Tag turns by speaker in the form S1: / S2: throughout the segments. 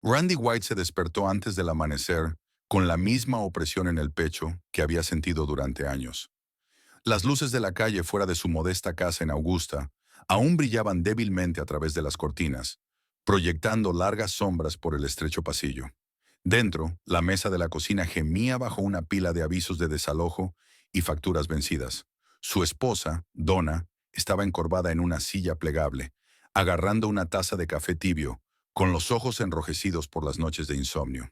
S1: Randy White se despertó antes del amanecer con la misma opresión en el pecho que había sentido durante años. Las luces de la calle fuera de su modesta casa en Augusta aún brillaban débilmente a través de las cortinas, proyectando largas sombras por el estrecho pasillo. Dentro, la mesa de la cocina gemía bajo una pila de avisos de desalojo y facturas vencidas. Su esposa, Donna, estaba encorvada en una silla plegable, agarrando una taza de café tibio, con los ojos enrojecidos por las noches de insomnio.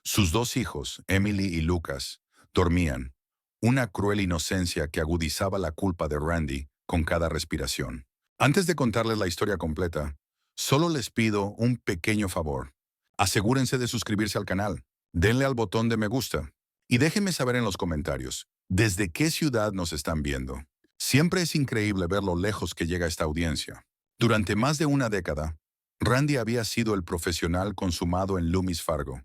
S1: Sus dos hijos, Emily y Lucas, dormían, una cruel inocencia que agudizaba la culpa de Randy con cada respiración. Antes de contarles la historia completa, solo les pido un pequeño favor. Asegúrense de suscribirse al canal, denle al botón de me gusta y déjenme saber en los comentarios desde qué ciudad nos están viendo. Siempre es increíble ver lo lejos que llega esta audiencia. Durante más de una década, Randy había sido el profesional consumado en Loomis Fargo,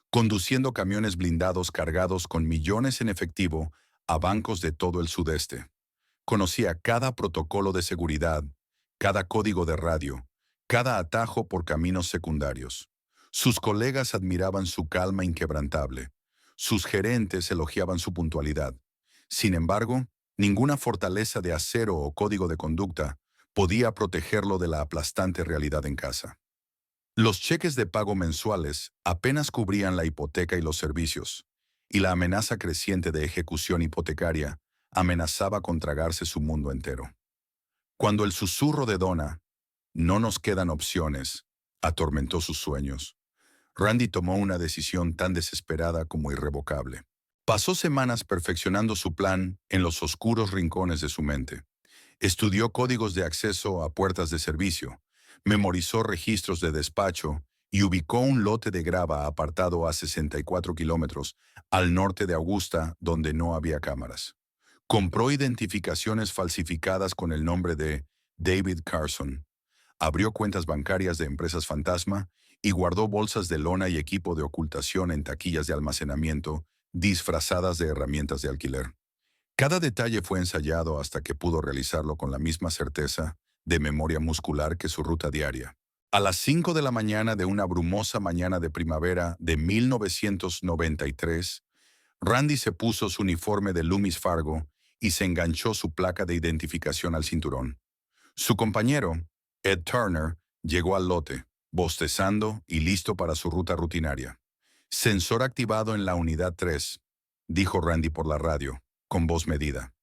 S1: conduciendo camiones blindados cargados con millones en efectivo a bancos de todo el sudeste. Conocía cada protocolo de seguridad, cada código de radio, cada atajo por caminos secundarios. Sus colegas admiraban su calma inquebrantable. Sus gerentes elogiaban su puntualidad. Sin embargo, ninguna fortaleza de acero o código de conducta podía protegerlo de la aplastante realidad en casa. Los cheques de pago mensuales apenas cubrían la hipoteca y los servicios, y la amenaza creciente de ejecución hipotecaria amenazaba con tragarse su mundo entero. Cuando el susurro de Donna, "No nos quedan opciones", atormentó sus sueños, Randy tomó una decisión tan desesperada como irrevocable. Pasó semanas perfeccionando su plan en los oscuros rincones de su mente. Estudió códigos de acceso a puertas de servicio, memorizó registros de despacho y ubicó un lote de grava apartado a 64 kilómetros al norte de Augusta donde no había cámaras. Compró identificaciones falsificadas con el nombre de David Carson, abrió cuentas bancarias de empresas fantasma y guardó bolsas de lona y equipo de ocultación en taquillas de almacenamiento disfrazadas de herramientas de alquiler. Cada detalle fue ensayado hasta que pudo realizarlo con la misma certeza de memoria muscular que su ruta diaria. A las 5 de la mañana de una brumosa mañana de primavera de 1993, Randy se puso su uniforme de Loomis Fargo y se enganchó su placa de identificación al cinturón. Su compañero, Ed Turner, llegó al lote, bostezando y listo para su ruta rutinaria. Sensor activado en la unidad 3, dijo Randy por la radio, con voz medida.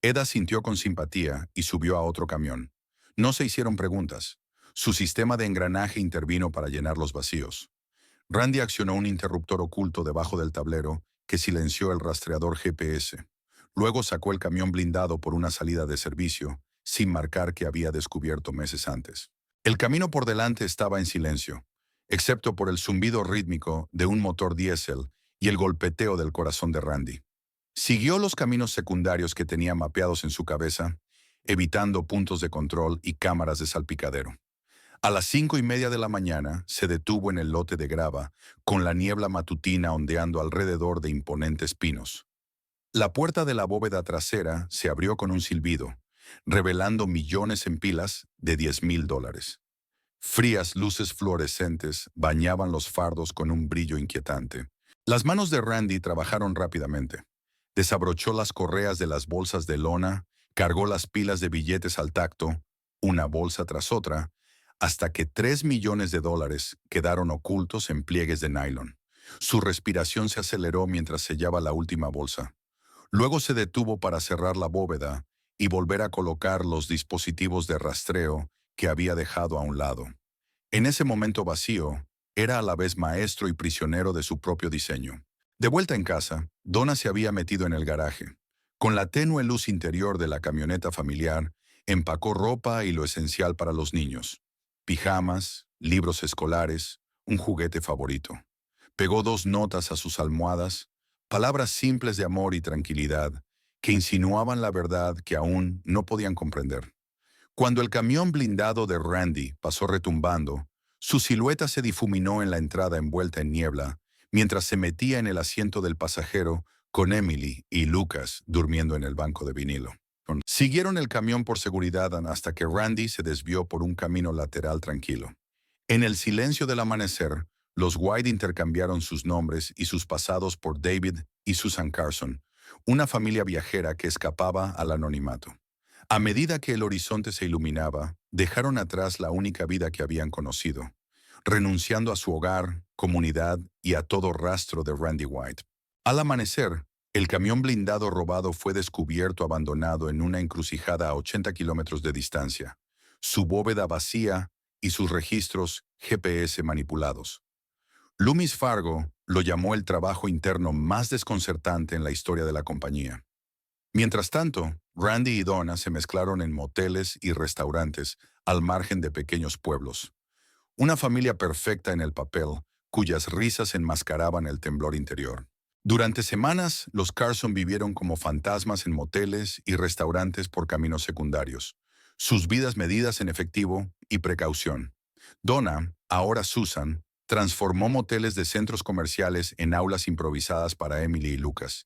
S1: Ed asintió con simpatía y subió a otro camión. No se hicieron preguntas. Su sistema de engranaje intervino para llenar los vacíos. Randy accionó un interruptor oculto debajo del tablero que silenció el rastreador GPS. Luego sacó el camión blindado por una salida de servicio, sin marcar que había descubierto meses antes. El camino por delante estaba en silencio, excepto por el zumbido rítmico de un motor diésel y el golpeteo del corazón de Randy. Siguió los caminos secundarios que tenía mapeados en su cabeza, evitando puntos de control y cámaras de salpicadero. A las 5:30 de la mañana se detuvo en el lote de grava, con la niebla matutina ondeando alrededor de imponentes pinos. La puerta de la bóveda trasera se abrió con un silbido, revelando millones en pilas de $10,000. Frías luces fluorescentes bañaban los fardos con un brillo inquietante. Las manos de Randy trabajaron rápidamente. Desabrochó las correas de las bolsas de lona, cargó las pilas de billetes al tacto, una bolsa tras otra, hasta que $3 millones quedaron ocultos en pliegues de nylon. Su respiración se aceleró mientras sellaba la última bolsa. Luego se detuvo para cerrar la bóveda y volver a colocar los dispositivos de rastreo que había dejado a un lado. En ese momento vacío, era a la vez maestro y prisionero de su propio diseño. De vuelta en casa, Donna se había metido en el garaje. Con la tenue luz interior de la camioneta familiar, empacó ropa y lo esencial para los niños: pijamas, libros escolares, un juguete favorito. Pegó 2 notas a sus almohadas, palabras simples de amor y tranquilidad, que insinuaban la verdad que aún no podían comprender. Cuando el camión blindado de Randy pasó retumbando, su silueta se difuminó en la entrada envuelta en niebla, mientras se metía en el asiento del pasajero con Emily y Lucas durmiendo en el banco de vinilo. Siguieron el camión por seguridad hasta que Randy se desvió por un camino lateral tranquilo. En el silencio del amanecer, Los White intercambiaron sus nombres y sus pasados por David y Susan Carson, una familia viajera que escapaba al anonimato. A medida que el horizonte se iluminaba, dejaron atrás la única vida que habían conocido, renunciando a su hogar, comunidad y a todo rastro de Randy White. Al amanecer, el camión blindado robado fue descubierto abandonado en una encrucijada a 80 kilómetros de distancia, su bóveda vacía y sus registros GPS manipulados. Loomis Fargo lo llamó el trabajo interno más desconcertante en la historia de la compañía. Mientras tanto, Randy y Donna se mezclaron en moteles y restaurantes al margen de pequeños pueblos. Una familia perfecta en el papel, cuyas risas enmascaraban el temblor interior. Durante semanas, los Carson vivieron como fantasmas en moteles y restaurantes por caminos secundarios, sus vidas medidas en efectivo y precaución. Donna, ahora Susan, transformó moteles de centros comerciales en aulas improvisadas para Emily y Lucas,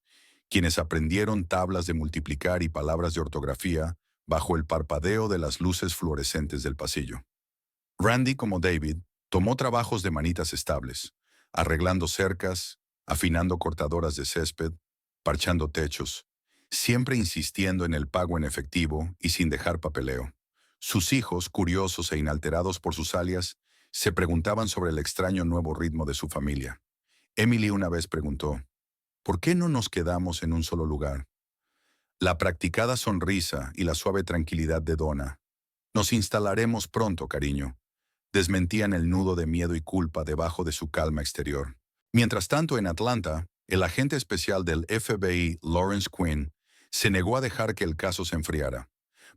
S1: quienes aprendieron tablas de multiplicar y palabras de ortografía bajo el parpadeo de las luces fluorescentes del pasillo. Randy, como David, tomó trabajos de manitas estables, arreglando cercas, afinando cortadoras de césped, parchando techos, siempre insistiendo en el pago en efectivo y sin dejar papeleo. Sus hijos, curiosos e inalterados por sus alias, se preguntaban sobre el extraño nuevo ritmo de su familia. Emily una vez preguntó, ¿por qué no nos quedamos en un solo lugar? La practicada sonrisa y la suave tranquilidad de Donna. Nos instalaremos pronto, cariño. Desmentían el nudo de miedo y culpa debajo de su calma exterior. Mientras tanto, en Atlanta, el agente especial del FBI, Lawrence Quinn, se negó a dejar que el caso se enfriara.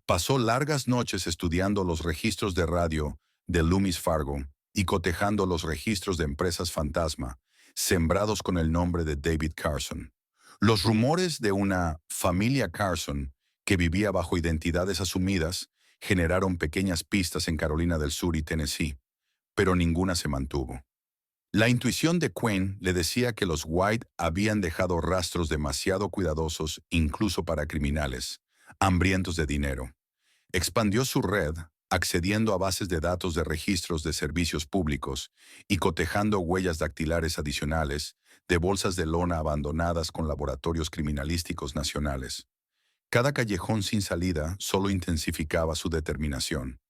S1: Pasó largas noches estudiando los registros de radio de Loomis Fargo y cotejando los registros de empresas fantasma, sembrados con el nombre de David Carson. Los rumores de una familia Carson que vivía bajo identidades asumidas generaron pequeñas pistas en Carolina del Sur y Tennessee, pero ninguna se mantuvo. La intuición de Quinn le decía que los White habían dejado rastros demasiado cuidadosos incluso para criminales, hambrientos de dinero. Expandió su red, accediendo a bases de datos de registros de servicios públicos y cotejando huellas dactilares adicionales de bolsas de lona abandonadas con laboratorios criminalísticos nacionales. Cada callejón sin salida solo intensificaba su determinación.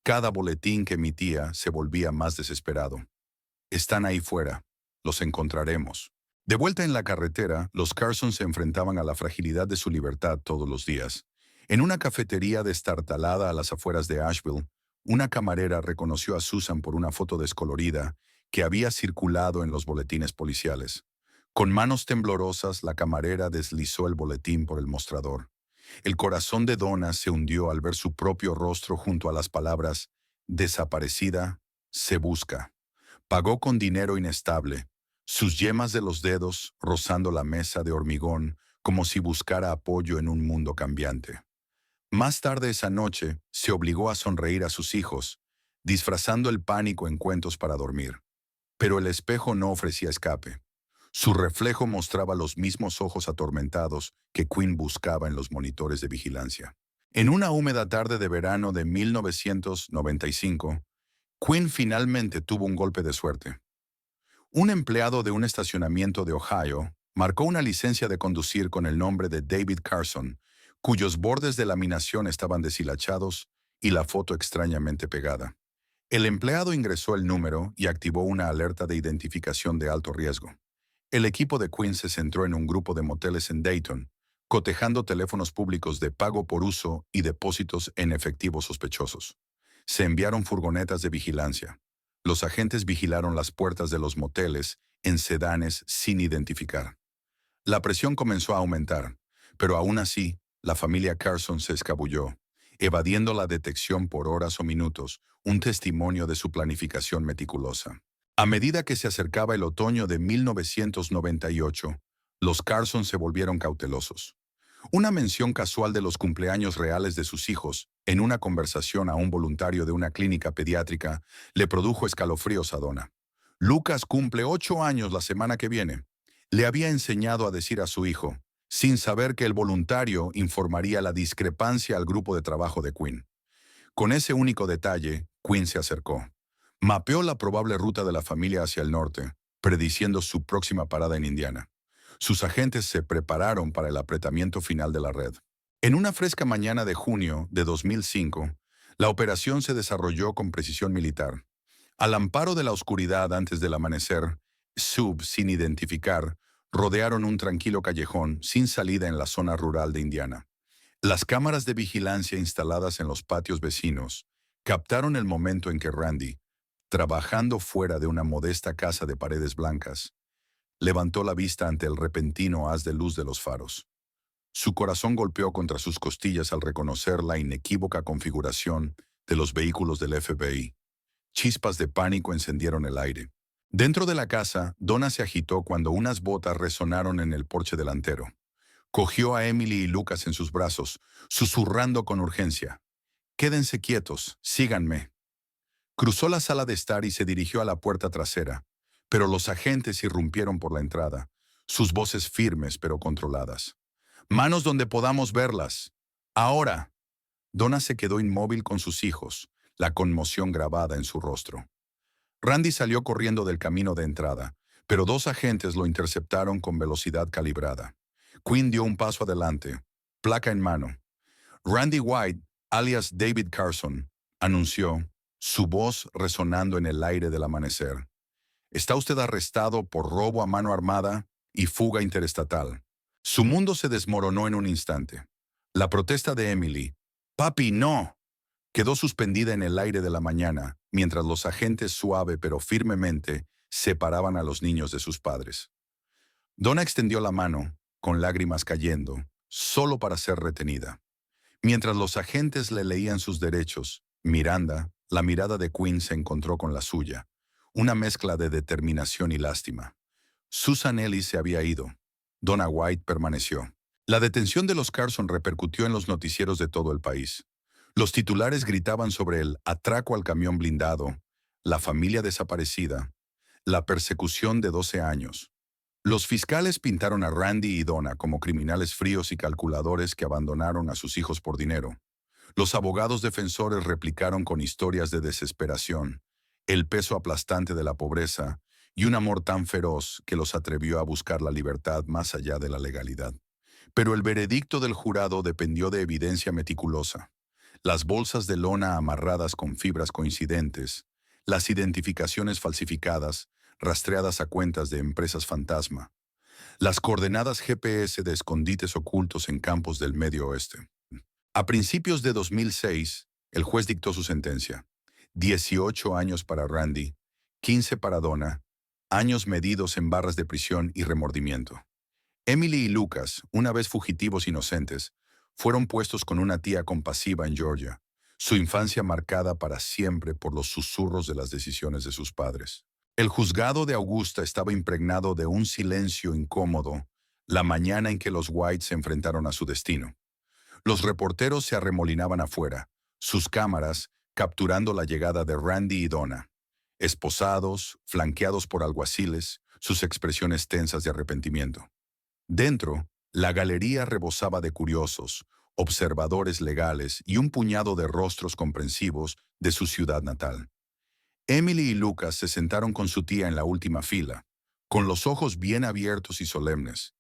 S1: Cada boletín que emitía se volvía más desesperado. Están ahí fuera. Los encontraremos. De vuelta en la carretera, los Carson se enfrentaban a la fragilidad de su libertad todos los días. En una cafetería destartalada a las afueras de Asheville, una camarera reconoció a Susan por una foto descolorida que había circulado en los boletines policiales. Con manos temblorosas, la camarera deslizó el boletín por el mostrador. El corazón de Donna se hundió al ver su propio rostro junto a las palabras «desaparecida, se busca». Pagó con dinero inestable, sus yemas de los dedos rozando la mesa de hormigón como si buscara apoyo en un mundo cambiante. Más tarde esa noche, se obligó a sonreír a sus hijos, disfrazando el pánico en cuentos para dormir. Pero el espejo no ofrecía escape. Su reflejo mostraba los mismos ojos atormentados que Quinn buscaba en los monitores de vigilancia. En una húmeda tarde de verano de 1995, Quinn finalmente tuvo un golpe de suerte. Un empleado de un estacionamiento de Ohio marcó una licencia de conducir con el nombre de David Carson, cuyos bordes de laminación estaban deshilachados y la foto extrañamente pegada. El empleado ingresó el número y activó una alerta de identificación de alto riesgo. El equipo de Quinn se centró en un grupo de moteles en Dayton, cotejando teléfonos públicos de pago por uso y depósitos en efectivo sospechosos. Se enviaron furgonetas de vigilancia. Los agentes vigilaron las puertas de los moteles en sedanes sin identificar. La presión comenzó a aumentar, pero aún así, la familia Carson se escabulló, evadiendo la detección por horas o minutos, un testimonio de su planificación meticulosa. A medida que se acercaba el otoño de 1998, los Carson se volvieron cautelosos. Una mención casual de los cumpleaños reales de sus hijos, en una conversación a un voluntario de una clínica pediátrica, le produjo escalofríos a Donna. Lucas cumple 8 años la semana que viene. Le había enseñado a decir a su hijo, sin saber que el voluntario informaría la discrepancia al grupo de trabajo de Quinn. Con ese único detalle, Quinn se acercó. Mapeó la probable ruta de la familia hacia el norte, prediciendo su próxima parada en Indiana. Sus agentes se prepararon para el apretamiento final de la red. En una fresca mañana de junio de 2005, la operación se desarrolló con precisión militar. Al amparo de la oscuridad antes del amanecer, Sub, sin identificar, rodearon un tranquilo callejón sin salida en la zona rural de Indiana. Las cámaras de vigilancia instaladas en los patios vecinos captaron el momento en que Randy, trabajando fuera de una modesta casa de paredes blancas, levantó la vista ante el repentino haz de luz de los faros. Su corazón golpeó contra sus costillas al reconocer la inequívoca configuración de los vehículos del FBI. Chispas de pánico encendieron el aire. Dentro de la casa, Donna se agitó cuando unas botas resonaron en el porche delantero. Cogió a Emily y Lucas en sus brazos, susurrando con urgencia. «Quédense quietos, síganme». Cruzó la sala de estar y se dirigió a la puerta trasera, pero los agentes irrumpieron por la entrada, sus voces firmes pero controladas. «Manos donde podamos verlas. Ahora». Donna se quedó inmóvil con sus hijos, la conmoción grabada en su rostro. Randy salió corriendo del camino de entrada, pero dos agentes lo interceptaron con velocidad calibrada. Quinn dio un paso adelante, placa en mano. «Randy White, alias David Carson», anunció, su voz resonando en el aire del amanecer. «Está usted arrestado por robo a mano armada y fuga interestatal». Su mundo se desmoronó en un instante. La protesta de Emily, «¡Papi, no!», quedó suspendida en el aire de la mañana, mientras los agentes suave pero firmemente separaban a los niños de sus padres. Donna extendió la mano, con lágrimas cayendo, solo para ser retenida. Mientras los agentes le leían sus derechos, Miranda, la mirada de Quinn se encontró con la suya, una mezcla de determinación y lástima. Susan Ellis se había ido. Donna White permaneció. La detención de los Carson repercutió en los noticieros de todo el país. Los titulares gritaban sobre el atraco al camión blindado, la familia desaparecida, la persecución de 12 años. Los fiscales pintaron a Randy y Donna como criminales fríos y calculadores que abandonaron a sus hijos por dinero. Los abogados defensores replicaron con historias de desesperación, el peso aplastante de la pobreza y un amor tan feroz que los atrevió a buscar la libertad más allá de la legalidad. Pero el veredicto del jurado dependió de evidencia meticulosa. Las bolsas de lona amarradas con fibras coincidentes, las identificaciones falsificadas, rastreadas a cuentas de empresas fantasma, las coordenadas GPS de escondites ocultos en campos del Medio Oeste. A principios de 2006, el juez dictó su sentencia. 18 años para Randy, 15 para Donna, años medidos en barras de prisión y remordimiento. Emily y Lucas, una vez fugitivos inocentes, fueron puestos con una tía compasiva en Georgia, su infancia marcada para siempre por los susurros de las decisiones de sus padres. El juzgado de Augusta estaba impregnado de un silencio incómodo la mañana en que los White se enfrentaron a su destino. Los reporteros se arremolinaban afuera, sus cámaras capturando la llegada de Randy y Donna. Esposados, flanqueados por alguaciles, sus expresiones tensas de arrepentimiento. Dentro, la galería rebosaba de curiosos, observadores legales y un puñado de rostros comprensivos de su ciudad natal. Emily y Lucas se sentaron con su tía en la última fila, con los ojos bien abiertos y solemnes,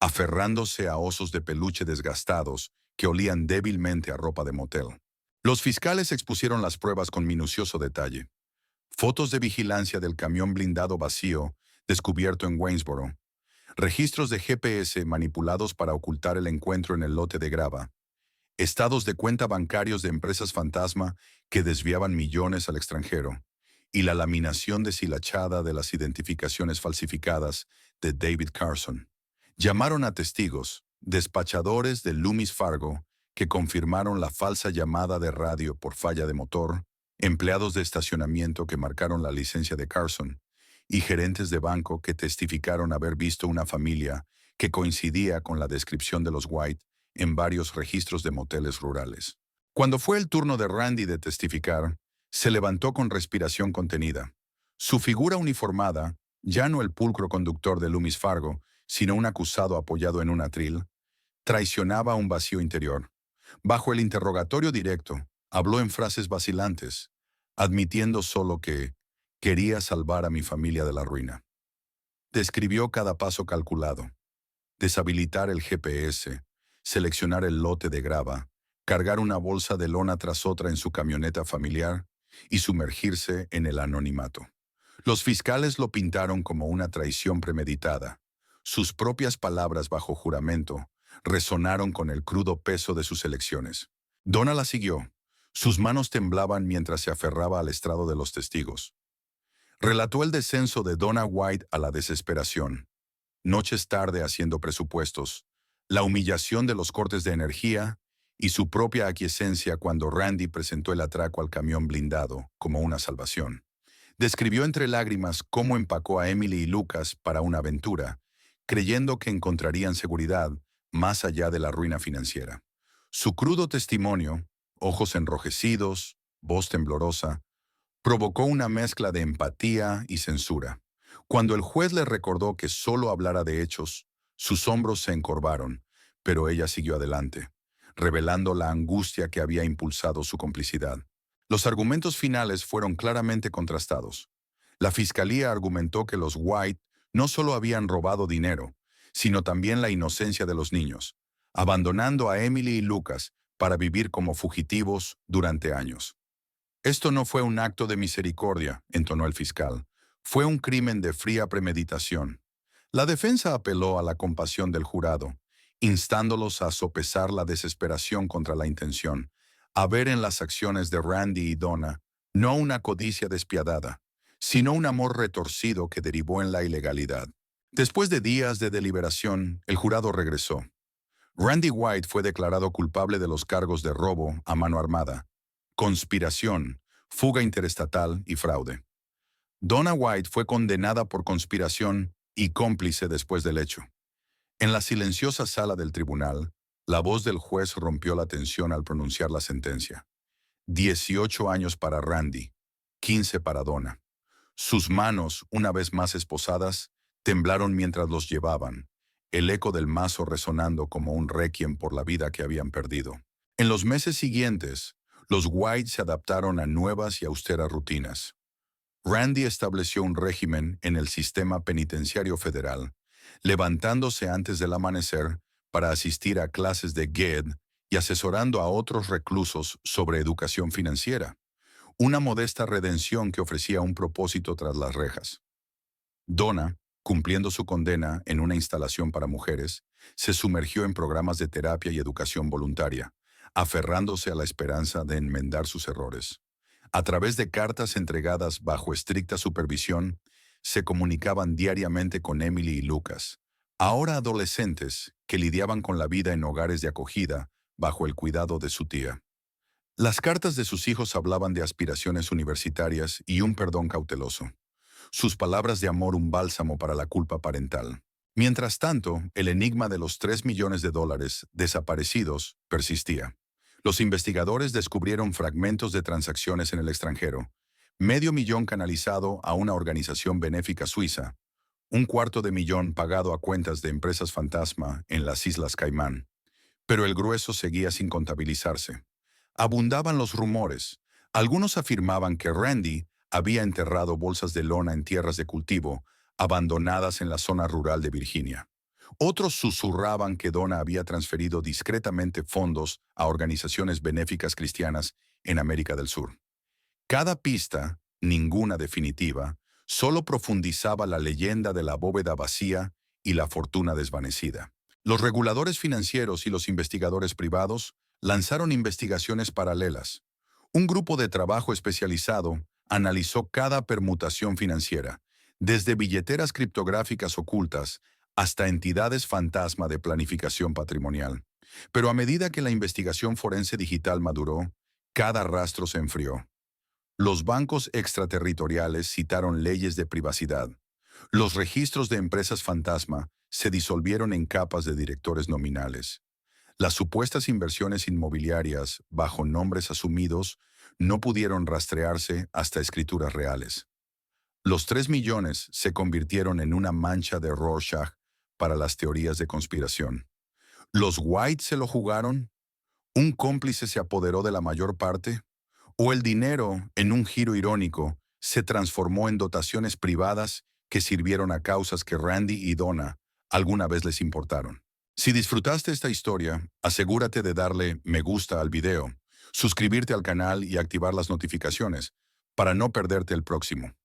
S1: aferrándose a osos de peluche desgastados que olían débilmente a ropa de motel. Los fiscales expusieron las pruebas con minucioso detalle. Fotos de vigilancia del camión blindado vacío descubierto en Waynesboro, registros de GPS manipulados para ocultar el encuentro en el lote de grava, estados de cuenta bancarios de empresas fantasma que desviaban millones al extranjero, y la laminación deshilachada de las identificaciones falsificadas de David Carson. Llamaron a testigos, despachadores de Loomis Fargo, que confirmaron la falsa llamada de radio por falla de motor, empleados de estacionamiento que marcaron la licencia de Carson, y gerentes de banco que testificaron haber visto una familia que coincidía con la descripción de los White en varios registros de moteles rurales. Cuando fue el turno de Randy de testificar, se levantó con respiración contenida. Su figura uniformada, ya no el pulcro conductor de Loomis Fargo, sino un acusado apoyado en un atril, traicionaba un vacío interior. Bajo el interrogatorio directo, habló en frases vacilantes, admitiendo solo que Quería salvar a mi familia de la ruina. Describió cada paso calculado: deshabilitar el GPS, seleccionar el lote de grava, cargar una bolsa de lona tras otra en su camioneta familiar y sumergirse en el anonimato. Los fiscales lo pintaron como una traición premeditada. Sus propias palabras bajo juramento resonaron con el crudo peso de sus elecciones. Donna la siguió. Sus manos temblaban mientras se aferraba al estrado de los testigos. Relató el descenso de Donna White a la desesperación, noches tarde haciendo presupuestos, la humillación de los cortes de energía y su propia aquiescencia cuando Randy presentó el atraco al camión blindado como una salvación. Describió entre lágrimas cómo empacó a Emily y Lucas para una aventura, creyendo que encontrarían seguridad más allá de la ruina financiera. Su crudo testimonio, ojos enrojecidos, voz temblorosa, provocó una mezcla de empatía y censura. Cuando el juez le recordó que solo hablara de hechos, sus hombros se encorvaron, pero ella siguió adelante, revelando la angustia que había impulsado su complicidad. Los argumentos finales fueron claramente contrastados. La fiscalía argumentó que los White no solo habían robado dinero, sino también la inocencia de los niños, abandonando a Emily y Lucas para vivir como fugitivos durante años. Esto no fue un acto de misericordia, entonó el fiscal. Fue un crimen de fría premeditación. La defensa apeló a la compasión del jurado, instándolos a sopesar la desesperación contra la intención, a ver en las acciones de Randy y Donna no una codicia despiadada, sino un amor retorcido que derivó en la ilegalidad. Después de días de deliberación, el jurado regresó. Randy White fue declarado culpable de los cargos de robo a mano armada, conspiración, fuga interestatal y fraude. Donna White fue condenada por conspiración y cómplice después del hecho. En la silenciosa sala del tribunal, la voz del juez rompió la tensión al pronunciar la sentencia. 18 años para Randy, 15 para Donna. Sus manos, una vez más esposadas, temblaron mientras los llevaban, el eco del mazo resonando como un requiem por la vida que habían perdido. En los meses siguientes, los White se adaptaron a nuevas y austeras rutinas. Randy estableció un régimen en el sistema penitenciario federal, levantándose antes del amanecer para asistir a clases de GED y asesorando a otros reclusos sobre educación financiera, una modesta redención que ofrecía un propósito tras las rejas. Donna, cumpliendo su condena en una instalación para mujeres, se sumergió en programas de terapia y educación voluntaria, aferrándose a la esperanza de enmendar sus errores. A través de cartas entregadas bajo estricta supervisión, se comunicaban diariamente con Emily y Lucas, ahora adolescentes que lidiaban con la vida en hogares de acogida bajo el cuidado de su tía. Las cartas de sus hijos hablaban de aspiraciones universitarias y un perdón cauteloso. Sus palabras de amor un bálsamo para la culpa parental. Mientras tanto, el enigma de los $3 millones desaparecidos persistía. Los investigadores descubrieron fragmentos de transacciones en el extranjero, $500,000 canalizado a una organización benéfica suiza, $250,000 pagado a cuentas de empresas fantasma en las Islas Caimán. Pero el grueso seguía sin contabilizarse. Abundaban los rumores. Algunos afirmaban que Randy había enterrado bolsas de lona en tierras de cultivo, abandonadas en la zona rural de Virginia. Otros susurraban que Donna había transferido discretamente fondos a organizaciones benéficas cristianas en América del Sur. Cada pista, ninguna definitiva, solo profundizaba la leyenda de la bóveda vacía y la fortuna desvanecida. Los reguladores financieros y los investigadores privados lanzaron investigaciones paralelas. Un grupo de trabajo especializado analizó cada permutación financiera, desde billeteras criptográficas ocultas hasta entidades fantasma de planificación patrimonial. Pero a medida que la investigación forense digital maduró, cada rastro se enfrió. Los bancos extraterritoriales citaron leyes de privacidad. Los registros de empresas fantasma se disolvieron en capas de directores nominales. Las supuestas inversiones inmobiliarias, bajo nombres asumidos, no pudieron rastrearse hasta escrituras reales. Los 3 millones se convirtieron en una mancha de Rorschach para las teorías de conspiración. ¿Los White se lo jugaron? ¿Un cómplice se apoderó de la mayor parte? ¿O el dinero, en un giro irónico, se transformó en dotaciones privadas que sirvieron a causas que Randy y Donna alguna vez les importaron. Si disfrutaste esta historia, asegúrate de darle me gusta al video, suscribirte al canal y activar las notificaciones para no perderte el próximo.